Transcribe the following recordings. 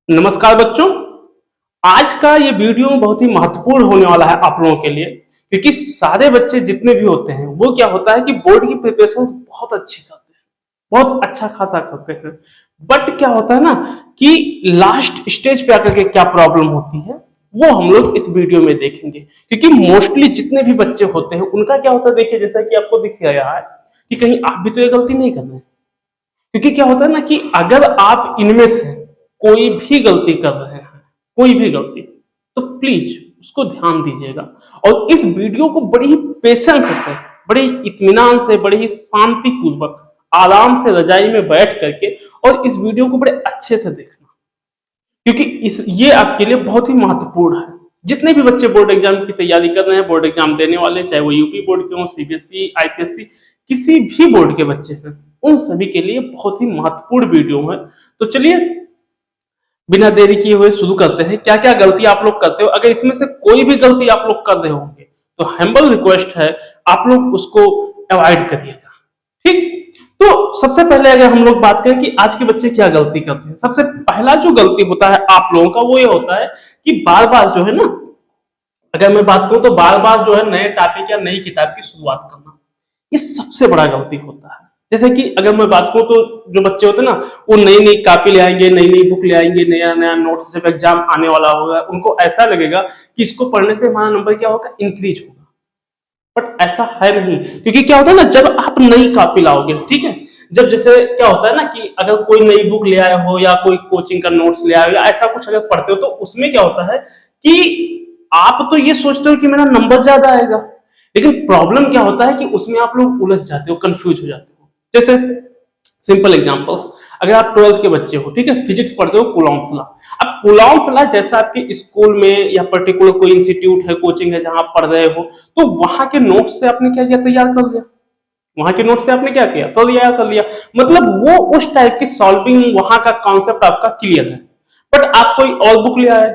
नमस्कार बच्चों। आज का ये वीडियो बहुत ही महत्वपूर्ण होने वाला है आप लोगों के लिए, क्योंकि सारे बच्चे जितने भी होते हैं वो क्या होता है कि बोर्ड की प्रिपरेशन बहुत अच्छी करते हैं, बहुत अच्छा खासा करते हैं। बट क्या होता है ना कि लास्ट स्टेज पे आकर के क्या प्रॉब्लम होती है वो हम लोग इस वीडियो में देखेंगे। क्योंकि मोस्टली जितने भी बच्चे होते हैं उनका क्या होता है, देखिए जैसा कि आपको दिख रहा है कि कहीं आप भी तो ये गलती नहीं कर रहे हैं। क्योंकि क्या होता है ना कि अगर आप इनमें से कोई भी गलती कर रहे हैं, कोई भी गलती, तो प्लीज उसको ध्यान दीजिएगा और इस वीडियो को बड़ी ही पेशेंस से, बड़े ही इत्मीनान से, बड़े ही शांति पूर्वक आराम से रजाई में बैठ करके और इस वीडियो को बड़े अच्छे से देखना, क्योंकि इस ये आपके लिए बहुत ही महत्वपूर्ण है। जितने भी बच्चे बोर्ड एग्जाम की तैयारी कर रहे हैं, बोर्ड एग्जाम देने वाले, चाहे वो यूपी बोर्ड के हों, सीबीएसई, आईसीएसई, किसी भी बोर्ड के बच्चे हैं, उन सभी के लिए बहुत ही महत्वपूर्ण वीडियो है। तो चलिए बिना देरी किए हुए शुरू करते हैं। क्या क्या गलती आप लोग करते हो, अगर इसमें से कोई भी गलती आप लोग कर रहे होंगे तो हम्बल रिक्वेस्ट है आप लोग उसको अवॉइड करिएगा, ठीक। तो सबसे पहले अगर हम लोग बात करें कि आज के बच्चे क्या गलती करते हैं, सबसे पहला जो गलती होता है आप लोगों का वो ये होता है कि बार बार जो है ना, अगर मैं बात करूं तो बार बार जो है नए टॉपिक या नई किताब की शुरुआत करना, ये सबसे बड़ा गलती होता है। जैसे कि अगर मैं बात करूं तो जो बच्चे होते हैं ना, वो नई नई कॉपी ले आएंगे, नई नई बुक ले आएंगे, नया नया नोट्स, जब एग्जाम आने वाला होगा उनको ऐसा लगेगा कि इसको पढ़ने से हमारा नंबर क्या होगा, इंक्रीज होगा। बट ऐसा है नहीं, क्योंकि क्या होता है ना, जब आप नई कॉपी लाओगे, ठीक है, जब जैसे क्या होता है ना कि अगर कोई नई बुक ले आए हो या कोई कोचिंग का नोट्स ले आए हो या ऐसा कुछ अगर पढ़ते हो, तो उसमें क्या होता है कि आप तो ये सोचते हो कि मेरा नंबर ज्यादा आएगा, लेकिन प्रॉब्लम क्या होता है कि उसमें आप लोग उलझ जाते हो, कंफ्यूज हो जाते हो। जैसे सिंपल एग्जांपल्स, अगर आप 12th के बच्चे हो, ठीक है, फिजिक्स पढ़ते हो, कूलॉम्स लॉ। अब कूलॉम्स लॉ जैसा आपके स्कूल में या पर्टिकुलर कोई इंस्टीट्यूट है, कोचिंग है जहां आप पढ़ रहे हो, तो वहां के नोट्स से आपने क्या किया, तैयार कर लिया। वहां के नोट से आपने क्या किया, तो तैयार कर लिया, मतलब वो उस टाइप की सॉल्विंग, वहां का कॉन्सेप्ट आपका क्लियर है। बट आप कोई और बुक ले आए,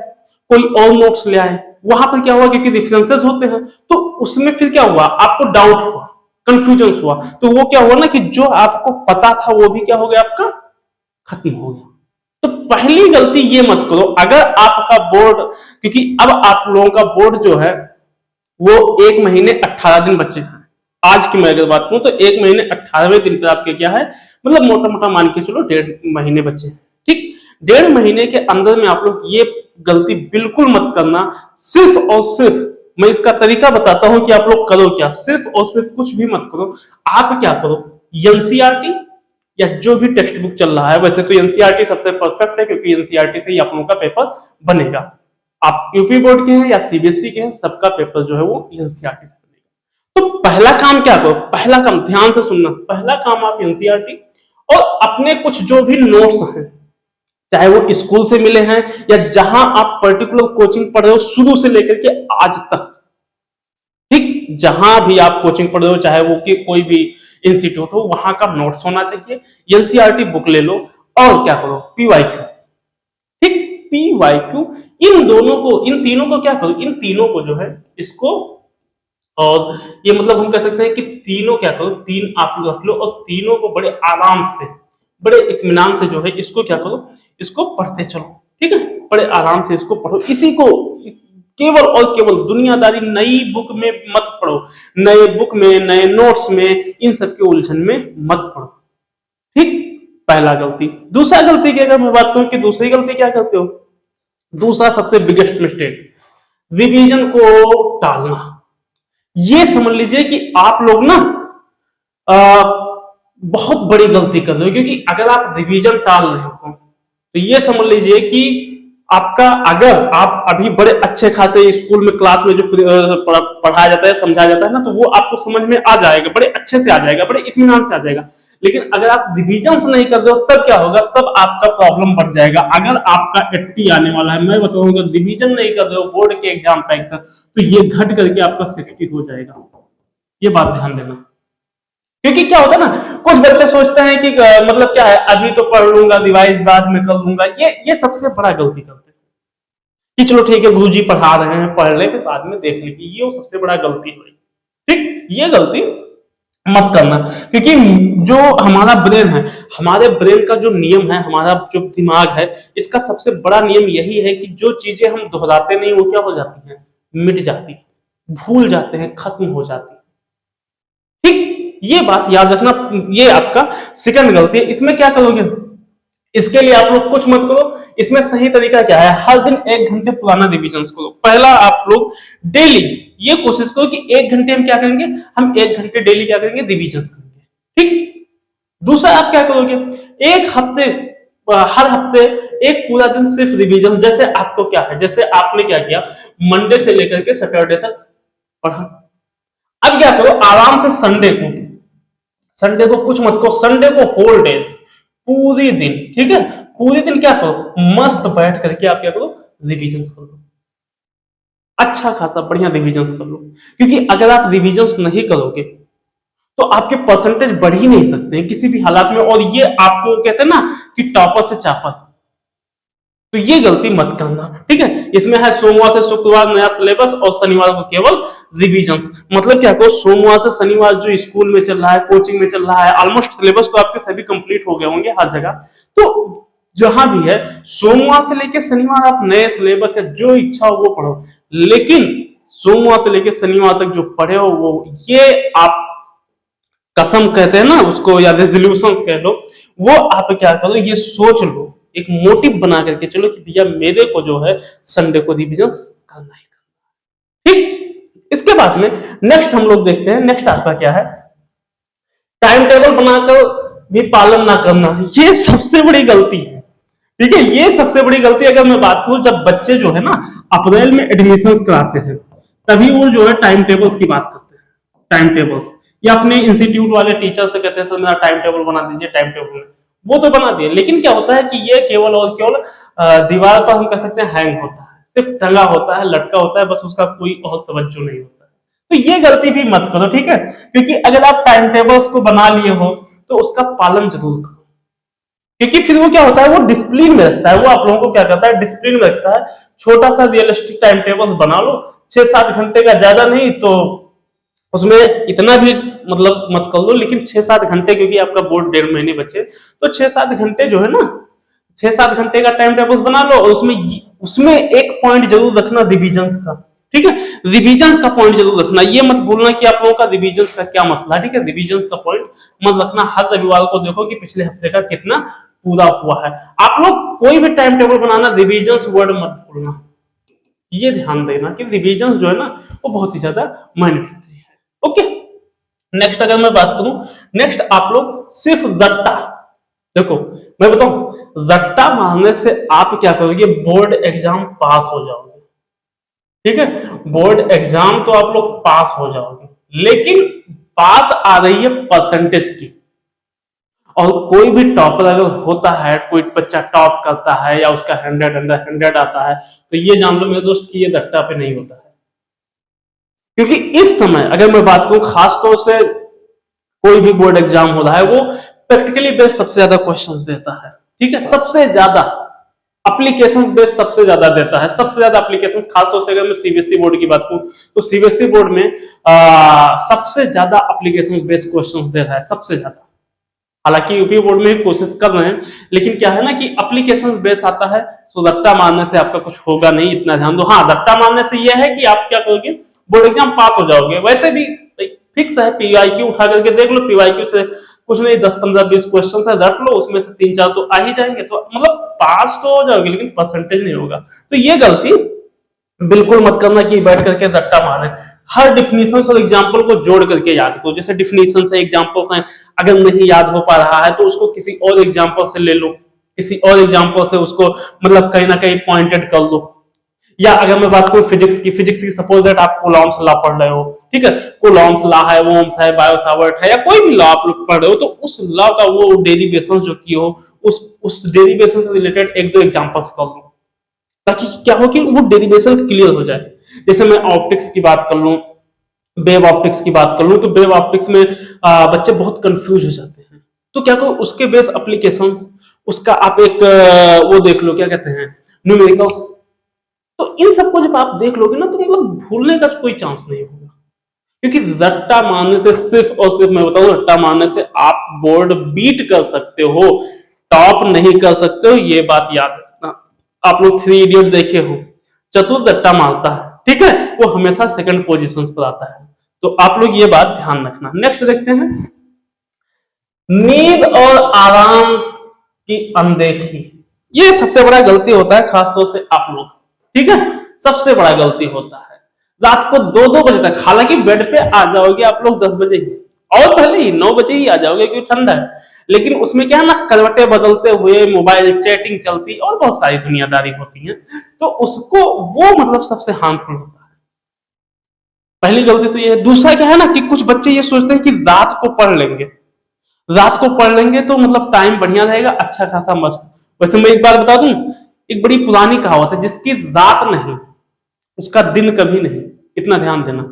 कोई और नोट्स ले आए, वहां पर क्या हुआ, क्योंकि डिफरेंसेस होते हैं, तो उसमें फिर क्या हुआ, आपको डाउट हुआ, कंफ्यूजन हुआ, तो वो क्या हुआ ना कि जो आपको पता था वो भी क्या हो गया, आपका खत्म हो गया। तो पहली गलती ये मत करो अगर आपका बोर्ड, क्योंकि अब आप लोगों का बोर्ड जो है वो 1 महीने 18 दिन बचे हैं। आज की मैं अगर बात करूं तो 1 महीने 18वें दिन पर आपके क्या है, मतलब मोटा मोटा मान के चलो 1.5 महीने बचे हैं, ठीक। 1.5 महीने के अंदर में आप लोग ये गलती बिल्कुल मत करना। सिर्फ और सिर्फ मैं इसका तरीका बताता हूं कि आप लोग करो क्या, सिर्फ और सिर्फ कुछ भी मत करो। आप क्या करो, एनसीईआरटी या जो भी टेक्स्ट बुक चल रहा है, वैसे तो एनसीईआरटी सबसे परफेक्ट है क्योंकि एनसीईआरटी से ही आप लोगों का पेपर बनेगा। आप यूपी बोर्ड के हैं या सीबीएसई के हैं, सबका पेपर जो है वो एनसीईआरटी से बनेगा। तो पहला काम क्या करो, पहला काम ध्यान से सुनना, पहला काम आप एनसीईआरटी और अपने कुछ जो भी नोट्स हैं, चाहे वो स्कूल से मिले हैं या जहां आप पर्टिकुलर कोचिंग पढ़ रहे हो शुरू से लेकर के आज तक, ठीक, जहां भी आप कोचिंग पढ़ रहे हो, चाहे वो कि कोई भी इंस्टीट्यूट हो, वहां का नोट्स होना चाहिए। एनसीईआरटी बुक ले लो और क्या करो, पीवाईक्यू, ठीक, पीवाईक्यू, इन दोनों को, इन तीनों को क्या करो, इन तीनों को जो है इसको, और ये मतलब हम कह सकते हैं कि तीनों क्या करो, तीन आप रख लो और तीनों को बड़े आराम से, बड़े इत्मीनान से जो है इसको क्या करो, इसको पढ़ते चलो, ठीक है, बड़े आराम से इसको पढ़ो। इसी को केवल और केवल दुनियादारी नई बुक में मत पढ़ो, नए बुक में, नए नोट्स में, इन सब के उलझन में मत पढ़ो, ठीक। पहला गलती। दूसरा गलती की अगर मैं बात करूं कि दूसरी गलती क्या करते हो, दूसरा सबसे बिगेस्ट मिस्टेक, रिवीजन को टालना। ये समझ लीजिए कि आप लोग ना आ, बहुत बड़ी गलती कर रहे हो, क्योंकि अगर आप रिवीजन टाल रहे हो तो ये समझ लीजिए कि आपका, अगर आप अभी बड़े अच्छे खासे स्कूल में क्लास में जो पढ़ाया जाता है, समझाया जाता है ना, तो वो आपको समझ में आ जाएगा, बड़े अच्छे से आ जाएगा, बड़े इत्मीनान से आ जाएगा। लेकिन अगर आप रिवीजन नहीं कर रहे हो तब क्या होगा, तब आपका प्रॉब्लम बढ़ जाएगा। अगर आपका 80 आने वाला है, मैं बताऊंगा रिवीजन नहीं कर रहे हो बोर्ड के एग्जाम टाइम तक, तो ये घट करके आपका 60 हो जाएगा। ये बात ध्यान देना, क्योंकि क्या होता है ना, कुछ बच्चे सोचते हैं कि मतलब क्या है, अभी तो पढ़ लूंगा, रिवाइज बाद में कर लूंगा। ये सबसे बड़ा गलती करते हैं कि चलो ठीक है गुरुजी पढ़ा रहे हैं, पढ़ ले, फिर बाद में देख लेंगे, ये सबसे बड़ा गलती हुई, ठीक। ये गलती मत करना। क्योंकि जो हमारा ब्रेन है, हमारे ब्रेन का जो नियम है, हमारा जो दिमाग है, इसका सबसे बड़ा नियम यही है कि जो चीजें हम दोहराते नहीं वो क्या हो जाती हैं, मिट जाती, भूल जाते हैं, खत्म हो जाती। ठीक, ये बात याद रखना। ये आपका सेकंड गलती है। इसमें क्या करोगे, इसके लिए आप लोग कुछ मत करो। इसमें सही तरीका क्या है, हर दिन 1 घंटे पुराना रिविजन करो। पहला आप लोग डेली ये कोशिश करो कि 1 घंटे हम क्या करेंगे, हम 1 घंटे डेली क्या करेंगे, रिविजन करेंगे। ठीक, दूसरा आप क्या करोगे, एक हफ्ते, हर हफ्ते एक पूरा दिन सिर्फ रिविजन। जैसे आपको क्या है, जैसे आपने क्या किया, मंडे से लेकर के सैटरडे तक पढ़ा। अब क्या करो, आराम से संडे को कुछ मत करो, संडे को होल डेज, पूरी दिन, ठीक है, पूरे दिन क्या करो, मस्त बैठ करके आप क्या करो, रिविजन कर लो। अच्छा खासा बढ़िया रिविजन कर लो। क्योंकि अगर आप रिविजन नहीं करोगे तो आपके परसेंटेज बढ़ ही नहीं सकते हैं किसी भी हालात में। और ये आपको कहते हैं ना कि टॉपर से चापर, तो ये गलती मत करना। ठीक है, इसमें है सोमवार से शुक्रवार नया सिलेबस और शनिवार को केवल रिविजन। मतलब क्या कहो, सोमवार से शनिवार जो स्कूल में चल रहा है, कोचिंग में चल रहा है, ऑलमोस्ट सिलेबस तो आपके सभी कंप्लीट हो गए होंगे हर जगह। तो जहां भी है, सोमवार से लेकर शनिवार आप नए सिलेबस या जो इच्छा हो वो पढ़ो। लेकिन सोमवार से लेकर शनिवार तक जो पढ़े हो वो, ये आप कसम कहते हैं ना उसको, या रेजोल्यूशंस कह लो, वो आप क्या करो, ये सोच लो, एक मोटिव बना करके चलो कि भैया मेरे को जो है संडे को रिविजन करना ही करना। ठीक, इसके बाद में नेक्स्ट हम लोग देखते हैं, नेक्स्ट आपका क्या है, टाइम टेबल बनाकर भी पालन ना करना। ये सबसे बड़ी गलती है। ठीक है, ये सबसे बड़ी गलती। अगर मैं बात करूं, जब बच्चे जो है ना अप्रैल में एडमिशन कराते हैं, तभी वो जो है टाइम टेबल्स की बात करते हैं। टाइम टेबल्स, या अपने इंस्टीट्यूट वाले टीचर से कहते हैं सर मेरा टाइम टेबल बना दीजिए, टाइम टेबल वो तो बना दिए, लेकिन क्या होता है कि ये केवल और केवल दीवार पर हम कह सकते हैं हैंग होता है, सिर्फ टंगा होता है, लटका होता है, बस उसका कोई और तवज्जो नहीं होता है। तो ये गलती भी मत करो। ठीक है, क्योंकि अगर आप टाइम टेबल्स को बना लिए हो तो उसका पालन जरूर करो। क्योंकि फिर वो क्या होता है, वो डिसिप्लिन में रखता है, वो आप लोगों को क्या करता है, डिसिप्लिन में रखता है। छोटा सा रियलिस्टिक टाइम टेबल्स बना लो, 6-7 घंटे का, ज्यादा नहीं तो उसमें इतना भी मतलब मत कर लो, लेकिन 6-7 घंटे, क्योंकि आपका बोर्ड 1.5 महीने बचे, तो 6-7 घंटे जो है ना, 6-7 घंटे का टाइम टेबल बना लो। और उसमें उसमें एक पॉइंट जरूर रखना रिविजन्स का। ठीक है, रिविजन्स का पॉइंट जरूर रखना। ये मत बोलना कि आप लोगों का रिविजन्स का क्या मसला है। ठीक है, रिविजन्स का पॉइंट मत रखना। हर रविवार को देखो कि पिछले हफ्ते का कितना पूरा हुआ है। आप लोग कोई भी टाइम टेबल बनाना, रिविजन्स वर्ड मत बोलना। ये ध्यान देना कि रिविजन्स जो है ना वो बहुत ही ज्यादा मैंडेटरी है। ओके, नेक्स्ट अगर मैं बात करूं, नेक्स्ट आप लोग सिर्फ रट्टा, देखो मैं बताऊं, रट्टा मारने से आप क्या करोगे, बोर्ड एग्जाम पास हो जाओगे। ठीक है, बोर्ड एग्जाम तो आप लोग पास हो जाओगे, लेकिन बात आ रही है परसेंटेज की। और कोई भी टॉपर अगर होता है, कोई बच्चा टॉप करता है या उसका 100 आता है, तो ये जान लो मेरे दोस्त कि ये रट्टा पे नहीं होता है। क्योंकि इस समय अगर मैं बात करूं, खास तौर से कोई भी बोर्ड एग्जाम हो रहा है, वो प्रैक्टिकली बेस्ड सबसे ज्यादा क्वेश्चंस देता है। ठीक है, सबसे ज्यादा एप्लीकेशंस बेस्ड सबसे ज्यादा देता है, सबसे ज्यादा एप्लीकेशंस। खासतौर से अगर मैं सीबीएसई बोर्ड की बात करूं, तो सीबीएसई बोर्ड में सबसे ज्यादा एप्लीकेशंस बेस्ड क्वेश्चंस दे रहा है, सबसे ज्यादा। हालांकि यूपी बोर्ड में कोशिश कर रहे हैं, लेकिन क्या है ना कि एप्लीकेशंस बेस्ड आता है, तो रट्टा मारने से आपका कुछ होगा नहीं, इतना ध्यान दो। हाँ, रट्टा मारने से यह है कि आप क्या करोगे, बोर्ड एग्जाम पास हो जाओगे। वैसे भी फिक्स है, पीवाईक्यू उठा करके देख लो, पीवाईक्यू से कुछ नहीं, 10-15-20 क्वेश्चन है, रट लो, उसमें से 3-4 तो आ ही जाएंगे, तो मतलब पास तो हो जाओगे, लेकिन परसेंटेज नहीं होगा। तो ये गलती बिल्कुल मत करना कि बैठ करके रट्टा मारे। हर डिफिनीशन और एग्जाम्पल को जोड़ करके याद करो। जैसे डिफिनीशन है, एग्जाम्पल्स हैं, अगर नहीं याद हो पा रहा है तो उसको किसी और एग्जाम्पल से ले लो, किसी और एग्जाम्पल से उसको मतलब कहीं ना कहीं पॉइंटेड कर लो। या अगर मैं बात करूं फिजिक्स की सपोज दैट आप कूलॉम्स लॉ पढ़ रहे हो, ठीक है, कूलॉम्स लॉ है, ओम्स है, बायो-सावर्ट है, या कोई भी लॉ आप लोग पढ़ रहे हो, तो उस लॉ का वो डेरिवेशन जो की हो, उस डेरिवेशन से रिलेटेड 1-2 एग्जांपल्स कर लो, ताकि क्या हो कि वो डेरिवेशन क्लियर हो जाए। जैसे मैं ऑप्टिक्स की बात कर लूं, वेव ऑप्टिक्स की बात कर लूं, तो वेव ऑप्टिक्स में बच्चे बहुत कंफ्यूज हो जाते हैं। तो क्या करो, उसके बेस एप्लीकेशंस, उसका आप एक वो देख लो, क्या कहते हैं, न्यूमेरिकल्स। तो इन सबको जब आप देख लोगे ना, तो मतलब भूलने का कोई चांस नहीं होगा। क्योंकि रट्टा मारने से सिर्फ और सिर्फ मैं बताऊं, रट्टा मारने से आप बोर्ड बीट कर सकते हो, टॉप नहीं कर सकते हो, ये बात याद रखना। आप लोग थ्री इडियट देखे हो, चतुर रट्टा मारता है, ठीक है, वो हमेशा सेकंड पोजीशन पर आता है। तो आप लोग ये बात ध्यान रखना। नेक्स्ट देखते हैं, नींद और आराम की अनदेखी। ये सबसे बड़ा गलती होता है, खासतौर से आप लोग, ठीक है, सबसे बड़ा गलती होता है। रात को 2-2 बजे तक, हालांकि बेड पे आ जाओगे आप लोग 10 बजे ही, और पहले ही 9 बजे ही आ जाओगे क्योंकि ठंडा है, लेकिन उसमें क्या है ना, करवटें बदलते हुए मोबाइल चैटिंग चलती और बहुत सारी दुनियादारी होती है, तो उसको वो मतलब सबसे हार्मफुल होता है। पहली गलती तो ये है। दूसरा क्या है ना कि कुछ बच्चे ये सोचते हैं कि रात को पढ़ लेंगे, रात को पढ़ लेंगे तो मतलब टाइम बढ़िया रहेगा, अच्छा खासा मस्त। वैसे मैं एक बात बता दूं, एक बड़ी पुरानी कहावत है, जिसकी रात नहीं उसका दिन कभी नहीं, इतना ध्यान देना।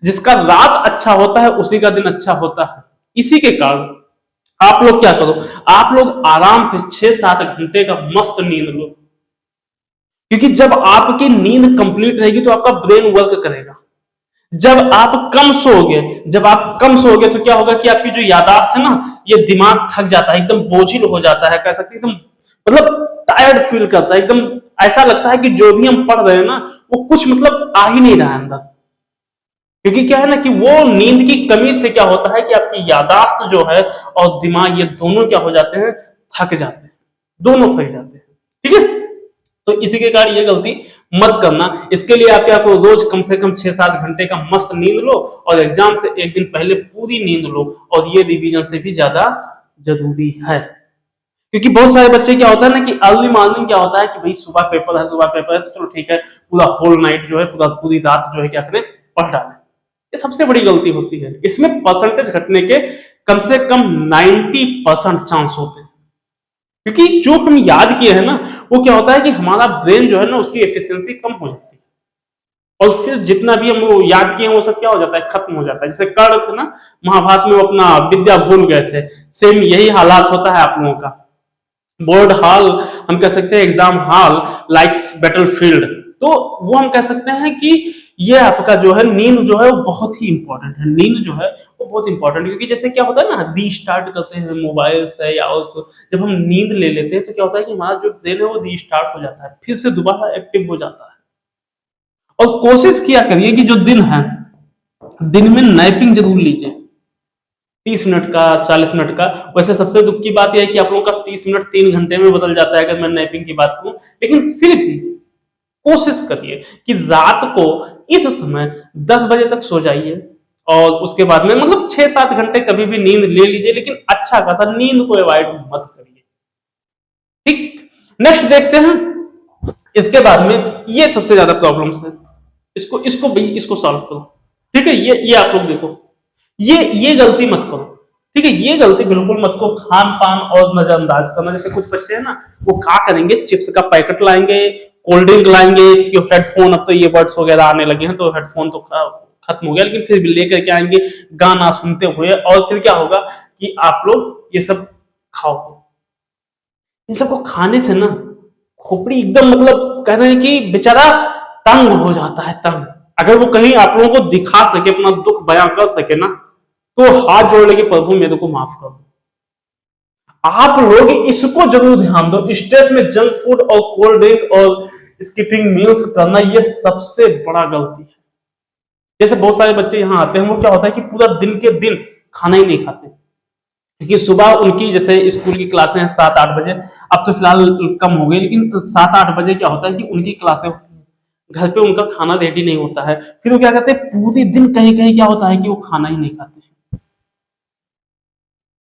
जिसका रात अच्छा होता है उसी का दिन अच्छा होता है। इसी के कारण आप लोग क्या करो, आप लोग आराम से 6-7 घंटे का मस्त नींद लो, क्योंकि जब आपकी नींद कंप्लीट रहेगी तो आपका ब्रेन वर्क करेगा। जब आप कम सोओगे, जब आप कम सोओगे तो क्या होगा कि आपकी जो यादाश्त है ना, ये दिमाग थक जाता है, एकदम बोझिल हो जाता है, कह सकते एकदम मतलब टायर्ड फील करता है, एकदम ऐसा लगता है कि जो भी हम पढ़ रहे हैं ना वो कुछ मतलब आ ही नहीं रहा है अंदर। क्योंकि क्या है ना कि वो नींद की कमी से क्या होता है कि आपकी यादाश्त जो है और दिमाग, ये दोनों क्या हो जाते हैं, थक जाते हैं, दोनों थक जाते हैं, ठीक है। तो इसी के कारण ये गलती मत करना। इसके लिए आप क्या करो, रोज कम से कम 6-7 घंटे का मस्त नींद लो, और एग्जाम से एक दिन पहले पूरी नींद लो, और ये रिवीजन से भी ज्यादा जरूरी है। क्योंकि बहुत सारे बच्चे क्या होता है ना कि अर्ली मॉर्निंग क्या होता है कि भाई सुबह पेपर है, सुबह पेपर है तो चलो ठीक है, पूरा होल नाइट जो है, पूरी रात जो है क्या करें, पढ़ डालें। ये सबसे बड़ी गलती होती है। इसमें परसेंटेज घटने के कम से कम 90% चांस होते हैं, क्योंकि जो हम याद किए हैं ना, वो क्या होता है कि हमारा ब्रेन जो है ना, उसकी एफिशिएंसी कम हो जाती है, और फिर जितना भी हम वो याद किए हैं वो सब क्या हो जाता है, खत्म हो जाता है। जैसे कर्ण थे ना महाभारत में, वो अपना विद्या भूल गए थे, सेम यही हालात होता है आप लोगों का। बोर्ड हॉल, हम कह सकते हैं एग्जाम हॉल लाइक्स बैटलफील्ड। तो वो हम कह सकते हैं कि ये आपका जो है नींद जो है वो बहुत ही इंपॉर्टेंट है। नींद जो है वो बहुत इंपॉर्टेंट है, क्योंकि जैसे क्या होता है ना, रीस्टार्ट करते हैं मोबाइल से या उसको, जब हम नींद ले लेते हैं तो क्या होता है कि हमारा जो ब्रेन है वो रीस्टार्ट हो जाता है, फिर से दोबारा एक्टिव हो जाता है। और कोशिश किया करिए कि जो दिन है, दिन में नैपिंग जरूर लीजिए, 30 मिनट का, 40 मिनट का। वैसे सबसे दुख की बात यह है कि आप लोगों का 30 मिनट 3 घंटे में बदल जाता है अगर मैं नैपिंग की बात करूं, लेकिन फिर भी कोशिश करिए कि रात को इस समय 10 बजे तक सो जाइए, और उसके बाद में मतलब 6-7 घंटे कभी भी नींद ले लीजिए, लेकिन अच्छा खासा, नींद को अवॉइड मत करिए, ठीक। नेक्स्ट देखते हैं, इसके बाद में ये सबसे ज्यादा प्रॉब्लम्स है, इसको इसको भाई इसको सॉल्व करो, ठीक है। ये आप लोग देखो, ये गलती मत करो, ठीक है, ये गलती बिल्कुल मत करो, खान पान और नजरअंदाज करना। जैसे कुछ बच्चे हैं ना, वो क्या करेंगे, चिप्स का पैकेट लाएंगे, कोल्ड ड्रिंक लाएंगे, हेडफोन, अब तो ये बर्ड्स वगैरह आने लगे हैं तो हेडफोन तो खत्म हो गया, लेकिन फिर भी लेकर के आएंगे गाना सुनते हुए, और फिर क्या होगा कि आप लोग ये सब खाओगे। इन सबको खाने से ना खोपड़ी एकदम मतलब कह रहे हैं कि बेचारा तंग हो जाता है, तंग। अगर वो कहीं आप लोगों को दिखा सके, अपना दुख बयां कर सके ना, तो हाथ जोड़ने के प्रभु मेरे को माफ कर दो। आप लोग इसको जरूर ध्यान दो। स्ट्रेस में जंक फूड और कोल्ड ड्रिंक और स्किपिंग मील्स करना, ये सबसे बड़ा गलती है। जैसे बहुत सारे बच्चे यहाँ आते हैं, वो क्या होता है कि पूरा दिन के दिन खाना ही नहीं खाते, क्योंकि सुबह उनकी जैसे स्कूल की क्लासें हैं 7-8 बजे, अब तो फिलहाल कम हो गई, लेकिन 7-8 बजे क्या होता है कि उनकी क्लासें होती हैं, घर पे उनका खाना रेडी नहीं होता है, फिर वो क्या करते हैं, पूरे दिन कहीं कहीं क्या होता है कि वो खाना ही नहीं खाते हैं।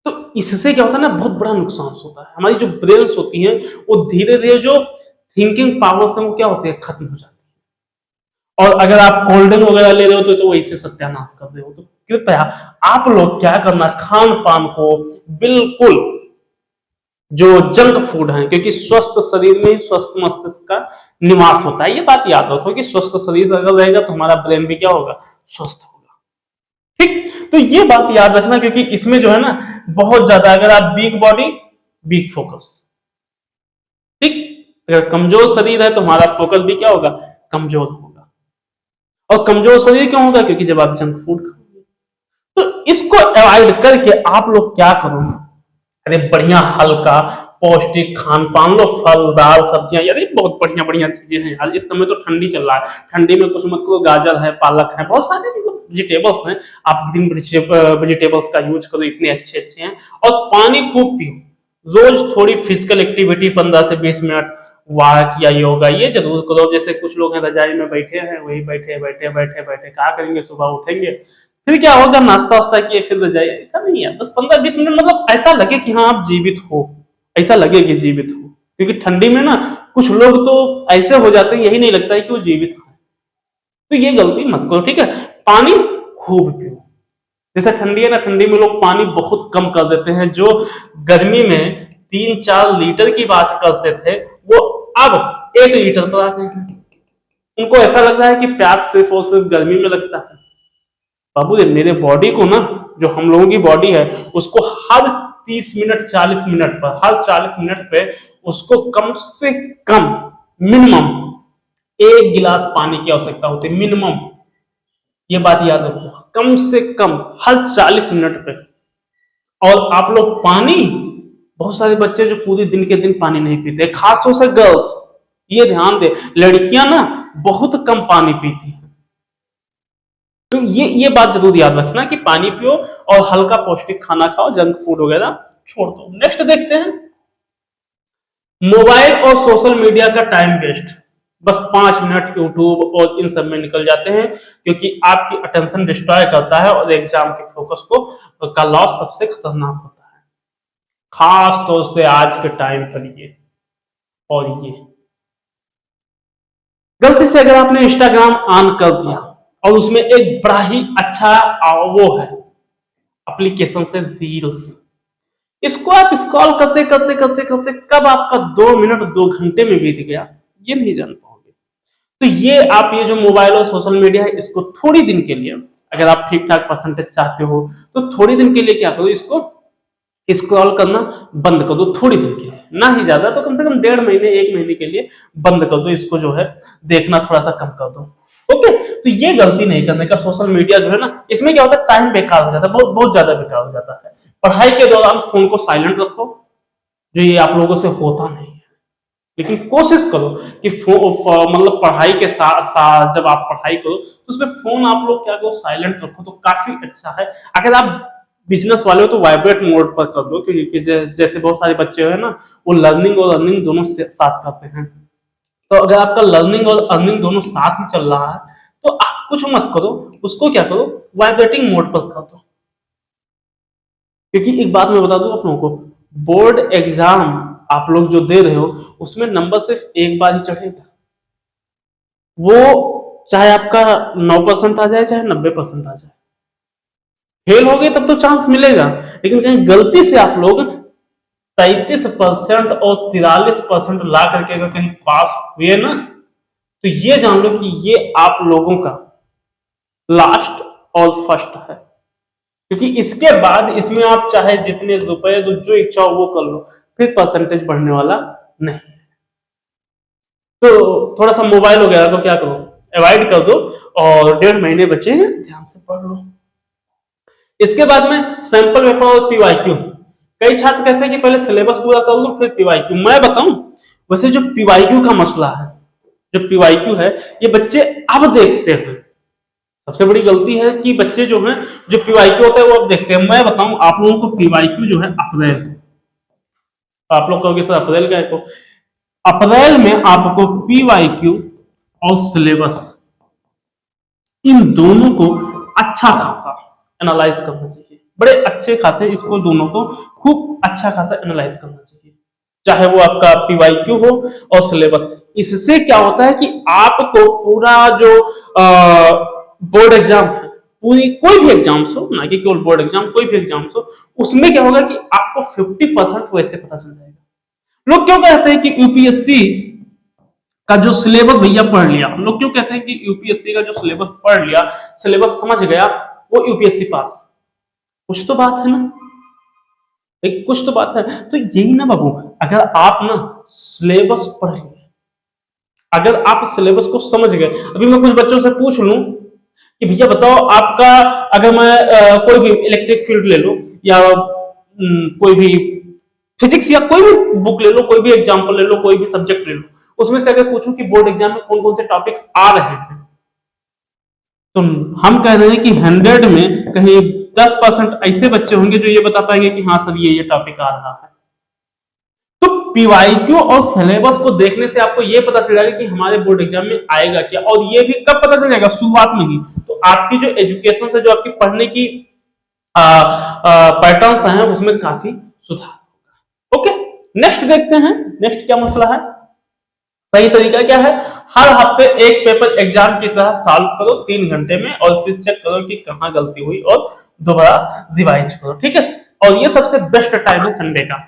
तो इससे क्या होता है ना, बहुत बड़ा नुकसान होता है। हमारी जो ब्रेन्स होती हैं वो धीरे धीरे जो थिंकिंग पावर्स है वो क्या होती है, खत्म हो जाती है। और अगर आप कोल्ड ड्रिंक वगैरह ले रहे हो तो वैसे सत्यानाश कर रहे हो। तो कृपया आप लोग क्या करना, खान पान को बिल्कुल, जो जंक फूड है, क्योंकि स्वस्थ शरीर में ही स्वस्थ मस्तिष्क का निवास होता है। ये बात याद रखो कि स्वस्थ शरीर अगर रहेगा तो हमारा ब्रेन भी क्या होगा, स्वस्थ होगा, ठीक। तो ये बात याद रखना, क्योंकि इसमें जो है ना बहुत ज्यादा, अगर आप वीक बॉडी वीक फोकस, ठीक। अगर कमजोर शरीर है तो हमारा फोकस भी क्या होगा, कमजोर होगा। और कमजोर शरीर क्यों होगा, क्योंकि जब आप जंक फूड खाओगे, तो इसको अवॉइड करके आप लोग क्या करो, अरे बढ़िया हल्का पौष्टिक खान पान लो, फल दाल सब्जियां, यानी बहुत बढ़िया बढ़िया चीजें हैं यार। इस समय तो ठंडी चल रहा है, ठंडी में कुछ मत करो, गाजर है, पालक है, बहुत सारे मतलब वेजिटेबल्स हैं, आप ग्रीन वेजिटेबल्स का यूज करो, इतने अच्छे अच्छे हैं। और पानी खूब पियो, रोज थोड़ी फिजिकल एक्टिविटी 15 से 20 मिनट वॉक या योगा ये जरूर करो। जैसे कुछ लोग हैं रजाई में बैठे हैं, वही बैठे बैठे बैठे बैठे क्या करेंगे, सुबह उठेंगे फिर क्या होगा, नाश्ता वास्ता किए फिर रजाई, ऐसा नहीं है। 10-15-20 मिनट मतलब ऐसा लगे कि हाँ आप जीवित हो, ऐसा लगे कि जीवित हो। क्योंकि ठंडी में ना कुछ लोग तो ऐसे हो जाते हैं, यही नहीं लगता है कि वो जीवित है। तो ये गलती मत करो, ठीक है। पानी खूब पियो, जैसे ठंडी है ना, ठंडी में लोग पानी बहुत कम कर देते हैं। जो गर्मी में 3-4 लीटर की बात करते थे, वो अब 1 लीटर पर आ गए हैं। उनको ऐसा लगता है कि प्यास सिर्फ और सिर्फ गर्मी में लगता है। बाबू मेरे बॉडी को ना, जो हम लोगों की बॉडी है, उसको हर 30 मिनट 40 मिनट पर, हर 40 मिनट पे उसको कम से कम मिनिमम 1 गिलास पानी की आवश्यकता होती है, मिनिमम। ये बात याद रखो, कम से कम हर 40 मिनट पे। और आप लोग पानी, बहुत सारे बच्चे जो पूरे दिन के दिन पानी नहीं पीते, खासतौर से गर्ल्स, ये ध्यान दे, लड़कियां ना बहुत कम पानी पीती हैं। तो ये बात जरूर याद रखना कि पानी पियो और हल्का पौष्टिक खाना खाओ, जंक फूड वगैरह छोड़ दो। नेक्स्ट देखते हैं, मोबाइल और सोशल मीडिया का टाइम वेस्ट। बस 5 मिनट यूट्यूब और इन सब में निकल जाते हैं, क्योंकि आपकी अटेंशन डिस्ट्रॉय करता है और एग्जाम के फोकस को का लॉस सबसे खतरनाक होता है, खास तौर से आज के टाइम पर। ये और ये गलती से अगर आपने इंस्टाग्राम ऑन कर दिया और उसमें एक बड़ा ही अच्छा वो है एप्लीकेशन से रील्स, इसको आप स्क्रॉल करते करते करते करते कब आपका 2 मिनट 2 घंटे में बीत गया ये नहीं जान पाओगे। तो ये जो मोबाइल और सोशल मीडिया है, इसको थोड़ी दिन के लिए, अगर आप ठीक ठाक परसेंटेज चाहते हो तो थोड़ी दिन के लिए क्या करो, इसको स्क्रॉल करना बंद कर दो, थोड़ी दिन के लिए, ना ही ज्यादा तो कम से कम 1.5 महीने 1 महीने के लिए बंद कर दो, इसको जो है देखना थोड़ा सा कम कर दो। ओके, तो ये गलती नहीं करने का। सोशल मीडिया जो है ना, इसमें क्या होता है, टाइम बेकार हो जाता है, बहुत बहुत ज्यादा बेकार हो जाता है। पढ़ाई के दौरान फोन को साइलेंट रखो, जो ये आप लोगों से होता नहीं है। लेकिन कोशिश करो कि मतलब पढ़ाई के साथ साथ जब आप पढ़ाई करो तो उसमें फोन आप लोग क्या करो, साइलेंट रखो, तो काफी अच्छा है। अगर आप बिजनेस वाले हो तो वाइब्रेट मोड पर कर दो, क्योंकि जैसे बहुत सारे बच्चे हैं ना, वो लर्निंग और अर्निंग दोनों साथ करते हैं। तो अगर आपका लर्निंग और अर्निंग दोनों साथ ही चल रहा है तो आप कुछ मत करो, उसको क्या करो, वाइब्रेटिंग मोड पर कर दो। क्योंकि एक बात मैं बता दूं आप लोगों को, बोर्ड एग्जाम आप लोग जो दे रहे हो उसमें नंबर सिर्फ एक बार ही चढ़ेगा। वो चाहे आपका 9% आ जाए चाहे 90% आ जाए, फेल हो गए तब तो चांस मिलेगा। लेकिन कहीं गलती से आप लोग 33% और 43% ला करके अगर कहीं पास हुए ना, तो ये जान लो कि ये आप लोगों का लास्ट और फर्स्ट है। क्योंकि इसके बाद इसमें आप चाहे जितने रुपए जो इच्छा हो वो कर लो, फिर परसेंटेज बढ़ने वाला नहीं। तो थोड़ा सा मोबाइल वगैरह को क्या करो, अवॉइड कर दो, और 1.5 महीने बचे हैं, ध्यान से पढ़ लो। इसके बाद में सैंपल पेपर और पीवाईक्यू। कई छात्र कहते हैं कि पहले सिलेबस पूरा कर लो फिर पीवाईक्यू। मैं बताऊं, वैसे जो पीवाईक्यू का मसला है, जो पीवाईक्यू है, ये बच्चे अब देखते हैं। सबसे बड़ी गलती है कि बच्चे जो हैं, जो पीवाईक्यू होता है वो अब देखते हैं। मैं बताऊं आप लोगों को, पीवाईक्यू जो है अप्रैल, आप लोग कहोगे सर अप्रैल का है, तो अप्रैल में आपको पीवाईक्यू और सिलेबस इन दोनों को अच्छा खासा एनालाइज करना चाहिए। बड़े अच्छे खासे इसको दोनों को खूब अच्छा खासा एनालाइज करना चाहिए, चाहे वो आपका पीवाईक्यू हो और सिलेबस। इससे क्या होता है कि आपको पूरा जो बोर्ड एग्जाम है, पूरी कोई भी एग्जाम्स हो, ना कि केवल बोर्ड एग्जाम, कोई भी एग्जाम्स हो, उसमें क्या होगा कि आपको 50% वैसे पता चल जाएगा। लोग क्यों कहते हैं कि यूपीएससी का जो सिलेबस भैया पढ़ लिया, हम लोग क्यों कहते हैं कि यूपीएससी का जो सिलेबस पढ़ लिया, सिलेबस समझ गया, वो यूपीएससी पास? कुछ तो बात है ना, एक कुछ तो बात है। तो यही ना बाबू, अगर आप ना सिलेबस पढ़ लिए, अगर आप सिलेबस को समझ गए, अभी मैं कुछ बच्चों से पूछ लूं कि भैया बताओ आपका, अगर मैं कोई भी इलेक्ट्रिक फील्ड ले लो या कोई भी फिजिक्स या कोई भी बुक ले लो, कोई भी एग्जांपल ले लो, कोई भी सब्जेक्ट ले लो, उसमें से अगर पूछूं कि बोर्ड एग्जाम में कौन कौन से टॉपिक आ रहे हैं, तो हम कह रहे हैं कि 100 में कहीं 10% ऐसे बच्चे होंगे जो ये बता पाएंगे कि हाँ सर ये टॉपिक आ रहा है। तो पीवाईक्यू और सिलेबस को देखने से आपको ये पता चल जाएगा कि हमारे बोर्ड एग्जाम में आएगा क्या, और ये भी कब पता चल जाएगा, शुरुआत में ही। तो आपकी जो एजुकेशन से, जो आपकी पढ़ने की पैटर्न्स हैं, उसमें काफी सुधार होगा। ओके, नेक्स्ट देखते हैं, नेक्स्ट क्या मसला है। सही तरीका क्या है, हर हफ्ते एक पेपर एग्जाम की तरह सॉल्व करो 3 घंटे में, और फिर चेक करो कि कहां गलती हुई और दोबारा रिवाइज करो, ठीक है। और ये सबसे बेस्ट टाइम है संडे का।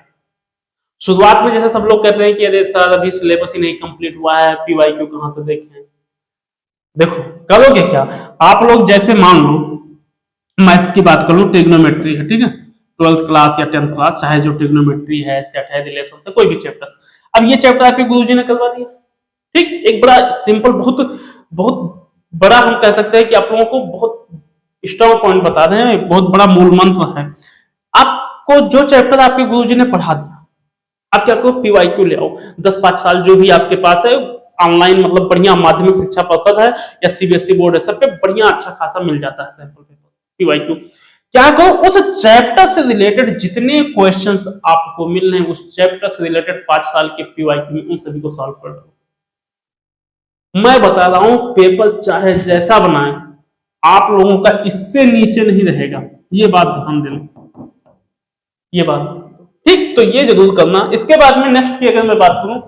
शुरुआत में जैसे सब लोग कहते हैं कि अरे सर अभी सिलेबस ही नहीं कंप्लीट हुआ है, पीवाईक्यू कहां से देखें। देखो करोगे क्या, आप लोग जैसे मान लो मैथ्स की बात कर लो, ट्रिग्नोमेट्री है, ठीक है, 12th क्लास या 10th क्लास, चाहे जो ट्रिग्नोमेट्री है, सेट है, रिलेशन से, कोई भी चैप्टर। अब ये चैप्टर आपके गुरुजी ने करवा दिया, ठीक, एक बड़ा सिंपल, बहुत बहुत बड़ा हम कह सकते हैं कि आप लोगों को बहुत स्ट्रॉन्ग पॉइंट बता रहे हैं, बहुत बड़ा मूल मंत्र है। आपको जो चैप्टर आपके गुरुजी ने पढ़ा दिया, आप क्या करो, पीवाईक्यू ले आओ, 10-5 साल जो भी आपके पास है ऑनलाइन, मतलब बढ़िया माध्यमिक शिक्षा परिषद है या सीबीएसई बोर्ड है, सब पे बढ़िया अच्छा खासा मिल जाता है सैंपल पेपर पीवाईक्यू। क्या करो, उस चैप्टर से रिलेटेड जितने क्वेश्चंस आपको मिल रहे हैं, उस चैप्टर से रिलेटेड 5 साल के पीवाईक्यू में उन सभी को सॉल्व कर दो। मैं बता रहा हूं, पेपर चाहे जैसा बनाए, आप लोगों का इससे नीचे नहीं रहेगा, ये बात ध्यान देना, ये बात, ठीक। तो ये जरूर करना। इसके बाद में नेक्स्ट की अगर मैं बात करूं,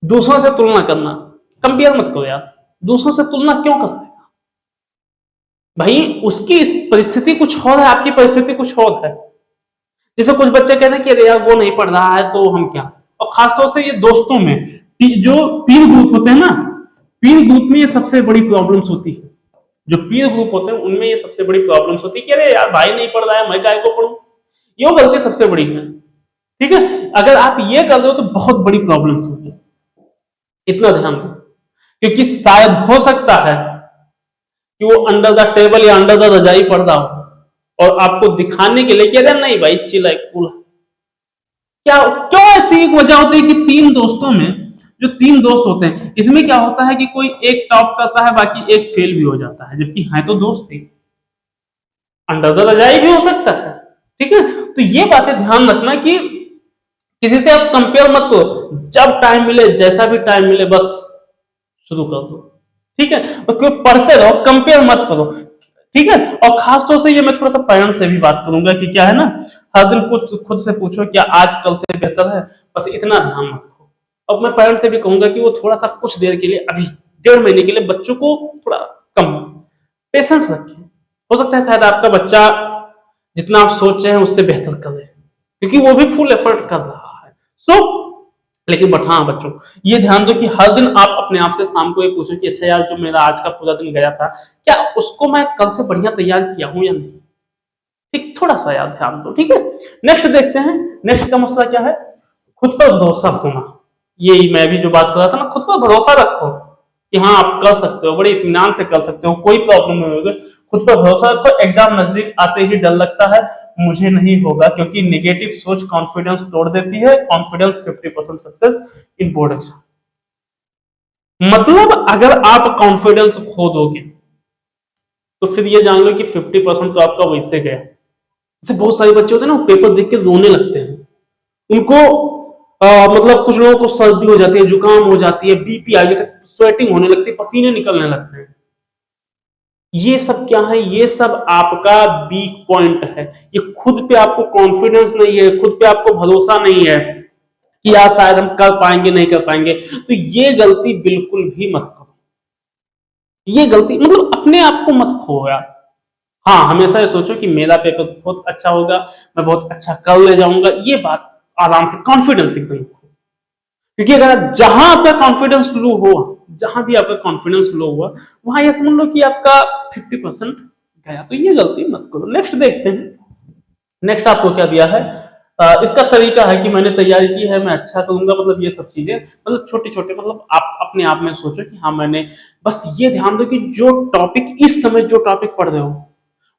दूसरों से तुलना करना, कंपेयर मत करो यार, दूसरों से तुलना क्यों करते हैं भाई, उसकी परिस्थिति कुछ और है, आपकी परिस्थिति कुछ और है। जैसे कुछ बच्चे कहते हैं कि अरे यार वो नहीं पढ़ रहा है तो हम क्या, और खासतौर से ये दोस्तों में जो पीर ग्रुप होते हैं ना, पीर ग्रुप में ये सबसे बड़ी प्रॉब्लम्स होती है। जो पीर ग्रुप होते हैं उनमें ये सबसे बड़ी प्रॉब्लम्स होती है कि अरे यार भाई नहीं पढ़ रहा है, मैं काय को पढ़ूं, ये गलती सबसे बड़ी है, ठीक है। अगर आप ये कर रहे हो तो बहुत बड़ी प्रॉब्लम्स होगी, इतना ध्यान दो, क्योंकि शायद हो सकता है कि वो अंडर द टेबल या अंडर द रजाई पढ़ रहा हो, और आपको दिखाने के लिए कि अरे नहीं भाई चिल है, कूल। क्या क्यों ऐसी एक वजह होती है कि 3 दोस्तों में, जो 3 दोस्त होते हैं, इसमें क्या होता है कि कोई एक टॉप करता है, बाकी एक फेल भी हो जाता है, जबकि है तो दोस्त ही, अंडर द रजाई भी हो सकता है, ठीक है। तो ये बातें ध्यान रखना कि किसी से आप कंपेयर मत करो, जब टाइम मिले, जैसा भी टाइम मिले, बस शुरू कर दो, ठीक है। क्यों पढ़ते रहो, कंपेयर मत करो, ठीक है। और खासतौर से ये मैं थोड़ा सा पेरेंट्स से भी बात करूंगा कि क्या है ना, हर दिन कुछ खुद से पूछो क्या आज कल से बेहतर है, बस इतना ध्यान रखो। अब मैं पेरेंट्स से भी कहूंगा कि वो थोड़ा सा कुछ देर के लिए, अभी 1.5 महीने के लिए बच्चों को थोड़ा कम पेशेंस रखें। हो सकता है शायद आपका बच्चा जितना आप सोच रहे हैं उससे बेहतर करे, क्योंकि वो भी फुल एफर्ट कर रहा है। सो लेकिन बट हाँ बच्चों, ये ध्यान दो कि हर दिन आप अपने आप से शाम को ये पूछो कि अच्छा यार जो मेरा आज का पूरा दिन गया था, क्या उसको मैं कल से बढ़िया तैयार किया हूं या नहीं, ठीक, थोड़ा सा यार ध्यान दो, ठीक है। नेक्स्ट देखते हैं, नेक्स्ट का मसला क्या है, खुद पर भरोसा होना। ये मैं भी जो बात कर रहा था ना, खुद पर भरोसा रखो कि हाँ आप कर सकते हो, बड़े इत्मीनान से कर सकते हो, कोई प्रॉब्लम नहीं होगी, खुद पर भरोसा रखो। एग्जाम नजदीक आते ही डर लगता है, मुझे नहीं होगा, क्योंकि नेगेटिव सोच कॉन्फिडेंस तोड़ देती है। Confidence 50% success in board exam. मतलब अगर आप कॉन्फिडेंस खो दोगे तो फिर ये जान लो कि 50% तो आपका वैसे गया। जैसे बहुत सारे बच्चे होते हैं ना, वो पेपर देख के रोने लगते हैं, उनको मतलब कुछ लोगों को सर्दी हो जाती है, जुकाम हो जाती है, बीपी आ जाता है, स्वेटिंग होने लगती है, पसीने निकलने लगते हैं। ये सब क्या है, ये सब आपका वीक पॉइंट है। ये खुद पे आपको कॉन्फिडेंस नहीं है, खुद पे आपको भरोसा नहीं है कि यार शायद हम कर पाएंगे नहीं कर पाएंगे, तो ये गलती बिल्कुल भी मत करो। ये गलती मतलब अपने आप को मत खो यार। हाँ, हमेशा ये सोचो कि मेरा पेपर बहुत अच्छा होगा, मैं बहुत अच्छा कर ले जाऊंगा, ये बात आराम से कॉन्फिडेंस एकदम रखो। क्योंकि अगर जहां आपका कॉन्फिडेंस लो हुआ, जहां भी आपका कॉन्फिडेंस लो हुआ, वहां यह समझ लो कि आपका 50% गया, तो ये गलती मत करो। नेक्स्ट देखते हैं, नेक्स्ट आपको क्या दिया है, इसका तरीका है कि मैंने तैयारी की है, मैं अच्छा करूंगा, मतलब ये सब चीजें, मतलब छोटे छोटे, मतलब आप अपने आप में सोचो कि हाँ मैंने, बस ये ध्यान दो कि जो टॉपिक इस समय जो टॉपिक पढ़ रहे हो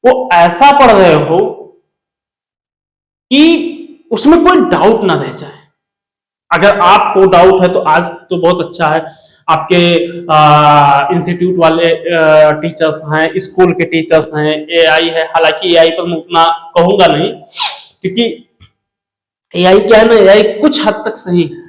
वो ऐसा पढ़ रहे हो कि उसमें कोई डाउट ना रह जाए। अगर आपको डाउट है तो आज तो बहुत अच्छा है, आपके इंस्टीट्यूट वाले टीचर्स हैं, स्कूल के टीचर्स हैं, एआई है। हालांकि एआई पर मैं उतना कहूंगा नहीं, क्योंकि एआई क्या है ना, एआई कुछ हद तक सही है,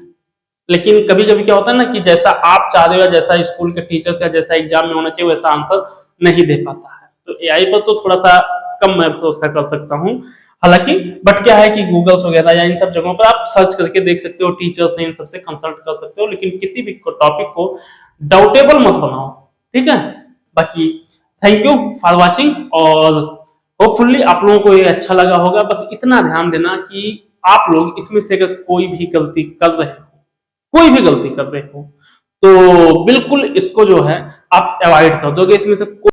लेकिन कभी कभी क्या होता है ना कि जैसा आप चाह रहे हो, जैसा स्कूल के टीचर्स या जैसा एग्जाम में होना चाहिए वैसा आंसर नहीं दे पाता है। तो एआई पर तो थोड़ा सा कम मैं भरोसा कर सकता हूँ। हालांकि बट क्या है कि गूगल्स वगैरह या इन सब जगहों पर आप सर्च करके देख सकते हो, टीचर्स हैं इन सबसे कंसल्ट कर सकते हो, लेकिन किसी भी टॉपिक को डाउटेबल मत बनाओ, ठीक है। बाकी थैंक यू फॉर वॉचिंग, और होपफुली आप लोगों को ये अच्छा लगा होगा। बस इतना ध्यान देना कि आप लोग इसमें से अगर कोई भी गलती कर रहे हो, कोई भी गलती कर रहे हो, तो बिल्कुल इसको जो है आप अवॉइड कर दोगे, इसमें से